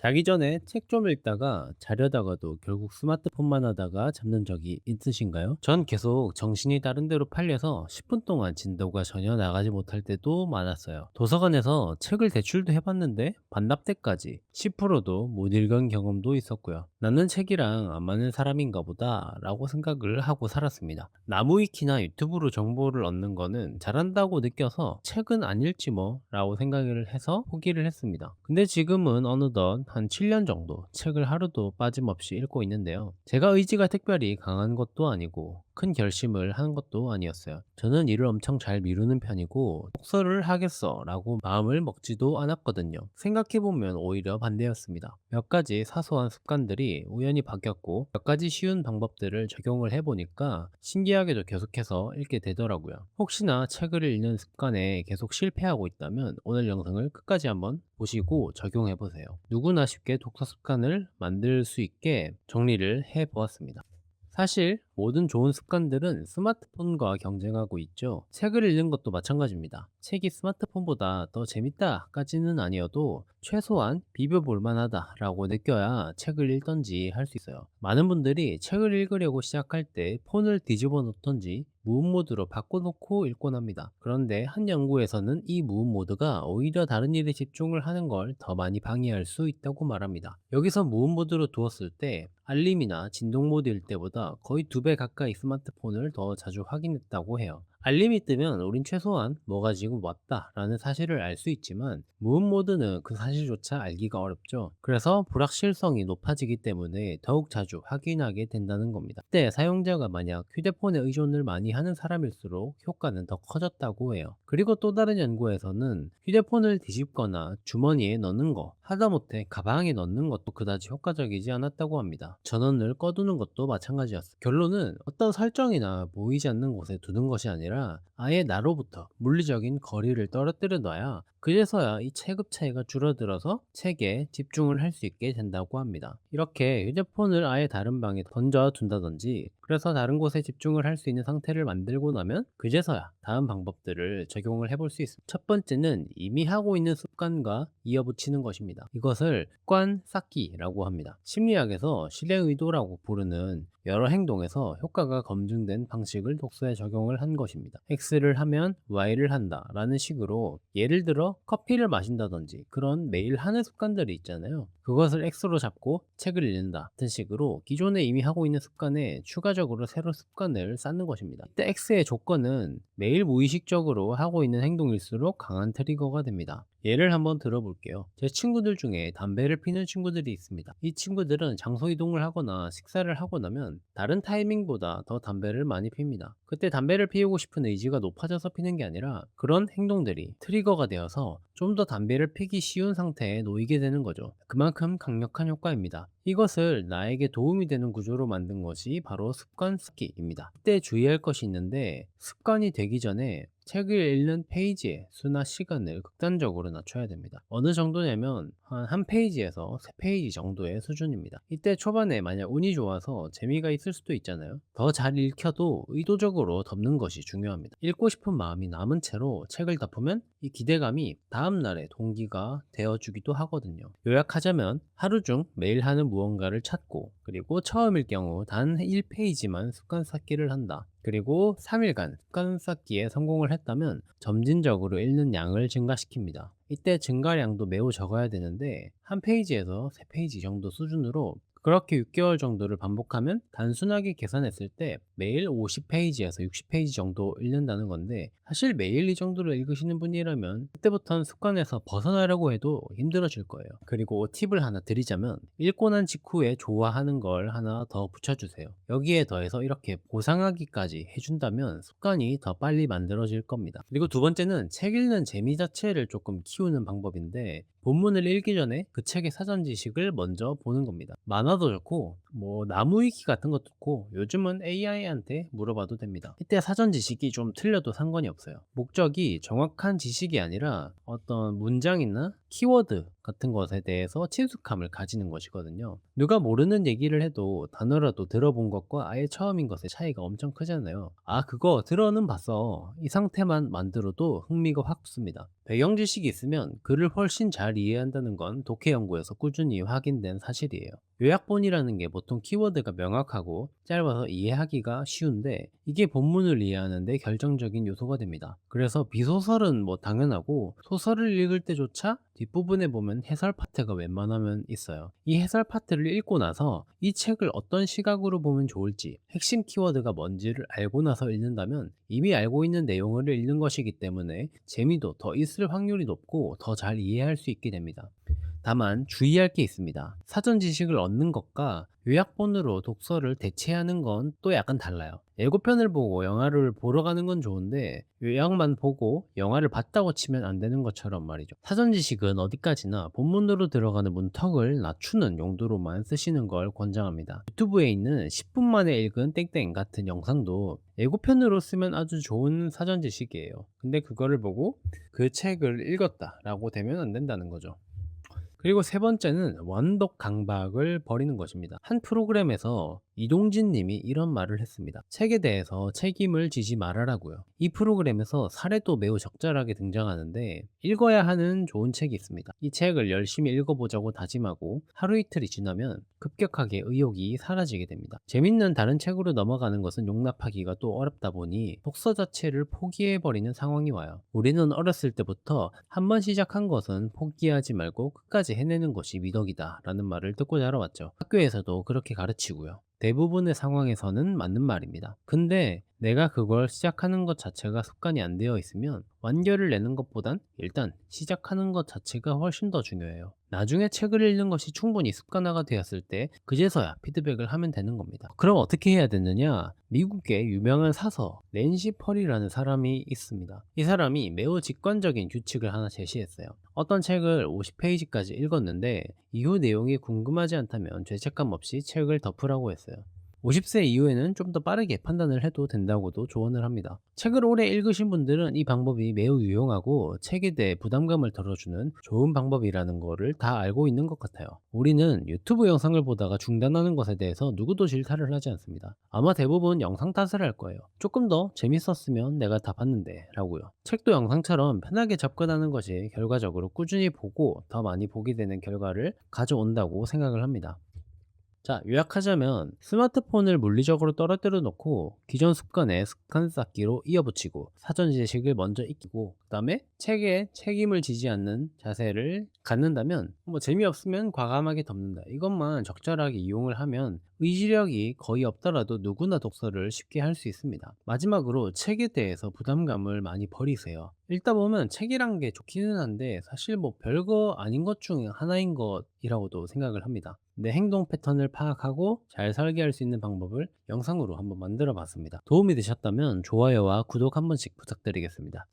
자기 전에 책 좀 읽다가 자려다가도 결국 스마트폰만 하다가 잠든 적이 있으신가요? 전 계속 정신이 다른 데로 팔려서 10분 동안 진도가 전혀 나가지 못할 때도 많았어요. 도서관에서 책을 대출도 해봤는데 반납 때까지 10%도 못 읽은 경험도 있었고요. 나는 책이랑 안 맞는 사람인가 보다 라고 생각을 하고 살았습니다. 나무위키나 유튜브로 정보를 얻는 거는 잘한다고 느껴서 책은 안 읽지 뭐 라고 생각을 해서 포기를 했습니다. 근데 지금은 어느덧 한 7년 정도 책을 하루도 빠짐없이 읽고 있는데요. 제가 의지가 특별히 강한 것도 아니고 큰 결심을 한 것도 아니었어요. 저는 일을 엄청 잘 미루는 편이고 독서를 하겠어 라고 마음을 먹지도 않았거든요. 생각해보면 오히려 반대였습니다. 몇 가지 사소한 습관들이 우연히 바뀌었고 몇 가지 쉬운 방법들을 적용을 해보니까 신기하게도 계속해서 읽게 되더라고요. 혹시나 책을 읽는 습관에 계속 실패하고 있다면 오늘 영상을 끝까지 한번 보시고 적용해 보세요. 누구나 쉽게 독서 습관을 만들 수 있게 정리를 해 보았습니다. 사실 모든 좋은 습관들은 스마트폰과 경쟁하고 있죠. 책을 읽는 것도 마찬가지입니다. 책이 스마트폰보다 더 재밌다까지는 아니어도 최소한 비벼볼 만하다라고 느껴야 책을 읽던지 할 수 있어요. 많은 분들이 책을 읽으려고 시작할 때 폰을 뒤집어 놓던지 무음 모드로 바꿔놓고 읽곤 합니다. 그런데 한 연구에서는 이 무음 모드가 오히려 다른 일에 집중을 하는 걸 더 많이 방해할 수 있다고 말합니다. 여기서 무음 모드로 두었을 때 알림이나 진동 모드일 때보다 거의 2배 가까이 스마트폰을 더 자주 확인했다고 해요. 알림이 뜨면 우린 최소한 뭐가 지금 왔다라는 사실을 알 수 있지만 무음 모드는 그 사실조차 알기가 어렵죠. 그래서 불확실성이 높아지기 때문에 더욱 자주 확인하게 된다는 겁니다. 그때 사용자가 만약 휴대폰에 의존을 많이 하는 사람일수록 효과는 더 커졌다고 해요. 그리고 또 다른 연구에서는 휴대폰을 뒤집거나 주머니에 넣는 거, 하다못해 가방에 넣는 것도 그다지 효과적이지 않았다고 합니다. 전원을 꺼두는 것도 마찬가지였어요. 결론은 어떤 설정이나 보이지 않는 곳에 두는 것이 아니라 아예 나로부터 물리적인 거리를 떨어뜨려 놔야 그제서야 이 체급 차이가 줄어들어서 책에 집중을 할 수 있게 된다고 합니다. 이렇게 휴대폰을 아예 다른 방에 던져 둔다든지 그래서 다른 곳에 집중을 할 수 있는 상태를 만들고 나면 그제서야 다음 방법들을 적용을 해볼 수 있습니다. 첫 번째는 이미 하고 있는 습관과 이어붙이는 것입니다. 이것을 습관 쌓기라고 합니다. 심리학에서 실행 의도라고 부르는 여러 행동에서 효과가 검증된 방식을 독서에 적용을 한 것입니다. X를 하면 Y를 한다 라는 식으로 예를 들어 커피를 마신다든지 그런 매일 하는 습관들이 있잖아요. 그것을 X로 잡고 책을 읽는다 같은 식으로 기존에 이미 하고 있는 습관에 추가적으로 새로 습관을 쌓는 것입니다. 이때 X의 조건은 매일 무의식적으로 하고 있는 행동일수록 강한 트리거가 됩니다. 예를 한번 들어볼게요. 제 친구들 중에 담배를 피는 친구들이 있습니다. 이 친구들은 장소 이동을 하거나 식사를 하고 나면 다른 타이밍보다 더 담배를 많이 핍니다. 그때 담배를 피우고 싶은 의지가 높아져서 피는 게 아니라 그런 행동들이 트리거가 되어서 좀 더 담배를 피기 쉬운 상태에 놓이게 되는 거죠. 그만큼 강력한 효과입니다. 이것을 나에게 도움이 되는 구조로 만든 것이 바로 습관 쌓기입니다. 이때 주의할 것이 있는데 습관이 되기 전에 책을 읽는 페이지의 수나 시간을 극단적으로 낮춰야 됩니다. 어느 정도냐면 한 페이지에서 3페이지 정도의 수준입니다. 이때 초반에 만약 운이 좋아서 재미가 있을 수도 있잖아요. 더 잘 읽혀도 의도적으로 덮는 것이 중요합니다. 읽고 싶은 마음이 남은 채로 책을 덮으면 이 기대감이 다음날의 동기가 되어주기도 하거든요. 요약하자면 하루 중 매일 하는 무언가를 찾고 그리고 처음일 경우 단 1페이지만 습관 쌓기를 한다. 그리고 3일간 습관 쌓기에 성공을 했다면 점진적으로 읽는 양을 증가시킵니다. 이때 증가량도 매우 적어야 되는데 한 페이지에서 3페이지 정도 수준으로 그렇게 6개월 정도를 반복하면 단순하게 계산했을 때 매일 50페이지에서 60페이지 정도 읽는다는 건데 사실 매일 이 정도로 읽으시는 분이라면 그때부터는 습관에서 벗어나려고 해도 힘들어질 거예요. 그리고 팁을 하나 드리자면 읽고 난 직후에 좋아하는 걸 하나 더 붙여주세요. 여기에 더해서 이렇게 보상하기까지 해준다면 습관이 더 빨리 만들어질 겁니다. 그리고 두 번째는 책 읽는 재미 자체를 조금 키우는 방법인데 본문을 읽기 전에 그 책의 사전 지식을 먼저 보는 겁니다. 만화도 좋고 뭐 나무 위키 같은 것도 있고 요즘은 AI한테 물어봐도 됩니다. 이때 사전 지식이 좀 틀려도 상관이 없어요. 목적이 정확한 지식이 아니라 어떤 문장이나 키워드 같은 것에 대해서 친숙함을 가지는 것이거든요. 누가 모르는 얘기를 해도 단어라도 들어본 것과 아예 처음인 것의 차이가 엄청 크잖아요. 아, 그거 들어는 봤어. 이 상태만 만들어도 흥미가 확 붙습니다. 배경 지식이 있으면 글을 훨씬 잘 이해한다는 건 독해 연구에서 꾸준히 확인된 사실이에요. 요약본이라는 게 보통 키워드가 명확하고 짧아서 이해하기가 쉬운데 이게 본문을 이해하는데 결정적인 요소가 됩니다. 그래서 비소설은 뭐 당연하고 소설을 읽을 때조차 뒷부분에 보면 해설 파트가 웬만하면 있어요. 이 해설 파트를 읽고 나서 이 책을 어떤 시각으로 보면 좋을지 핵심 키워드가 뭔지를 알고 나서 읽는다면 이미 알고 있는 내용을 읽는 것이기 때문에 재미도 더 있을 확률이 높고 더 잘 이해할 수 있게 됩니다. 다만 주의할 게 있습니다. 사전 지식을 얻는 것과 요약본으로 독서를 대체하는 건 또 약간 달라요. 예고편을 보고 영화를 보러 가는 건 좋은데 요약만 보고 영화를 봤다고 치면 안 되는 것처럼 말이죠. 사전 지식은 어디까지나 본문으로 들어가는 문턱을 낮추는 용도로만 쓰시는 걸 권장합니다. 유튜브에 있는 10분 만에 읽은 땡땡 같은 영상도 예고편으로 쓰면 아주 좋은 사전 지식이에요. 근데 그거를 보고 그 책을 읽었다라고 되면 안 된다는 거죠. 그리고 세 번째는 완독 강박을 버리는 것입니다. 한 프로그램에서 이동진 님이 이런 말을 했습니다. 책에 대해서 책임을 지지 말아라고요. 이 프로그램에서 사례도 매우 적절하게 등장하는데 읽어야 하는 좋은 책이 있습니다. 이 책을 열심히 읽어보자고 다짐하고 하루 이틀이 지나면 급격하게 의욕이 사라지게 됩니다. 재밌는 다른 책으로 넘어가는 것은 용납하기가 또 어렵다 보니 독서 자체를 포기해버리는 상황이 와요. 우리는 어렸을 때부터 한 번 시작한 것은 포기하지 말고 끝까지 해내는 것이 미덕이다 라는 말을 듣고 자라왔죠. 학교에서도 그렇게 가르치고요. 대부분의 상황에서는 맞는 말입니다. 근데 내가 그걸 시작하는 것 자체가 습관이 안 되어 있으면 완결을 내는 것보단 일단 시작하는 것 자체가 훨씬 더 중요해요. 나중에 책을 읽는 것이 충분히 습관화가 되었을 때 그제서야 피드백을 하면 되는 겁니다. 그럼 어떻게 해야 되느냐? 미국의 유명한 사서 낸시 펄이라는 사람이 있습니다. 이 사람이 매우 직관적인 규칙을 하나 제시했어요. 어떤 책을 50페이지까지 읽었는데 이후 내용이 궁금하지 않다면 죄책감 없이 책을 덮으라고 했어요. 50세 이후에는 좀 더 빠르게 판단을 해도 된다고도 조언을 합니다. 책을 오래 읽으신 분들은 이 방법이 매우 유용하고 책에 대해 부담감을 덜어주는 좋은 방법이라는 거를 다 알고 있는 것 같아요. 우리는 유튜브 영상을 보다가 중단하는 것에 대해서 누구도 질타를 하지 않습니다. 아마 대부분 영상 탓을 할 거예요. 조금 더 재밌었으면 내가 다 봤는데 라고요. 책도 영상처럼 편하게 접근하는 것이 결과적으로 꾸준히 보고 더 많이 보게 되는 결과를 가져온다고 생각을 합니다. 자, 요약하자면 스마트폰을 물리적으로 떨어뜨려 놓고 기존 습관에 습관 쌓기로 이어붙이고 사전 지식을 먼저 익히고 그다음에 책에 책임을 지지 않는 자세를 갖는다면 뭐 재미없으면 과감하게 덮는다. 이것만 적절하게 이용을 하면 의지력이 거의 없더라도 누구나 독서를 쉽게 할 수 있습니다. 마지막으로 책에 대해서 부담감을 많이 버리세요. 읽다 보면 책이란 게 좋기는 한데 사실 뭐 별거 아닌 것 중 하나인 것이라고도 생각을 합니다. 내 행동 패턴을 파악하고 잘 설계할 수 있는 방법을 영상으로 한번 만들어 봤습니다. 도움이 되셨다면 좋아요와 구독 한 번씩 부탁드리겠습니다.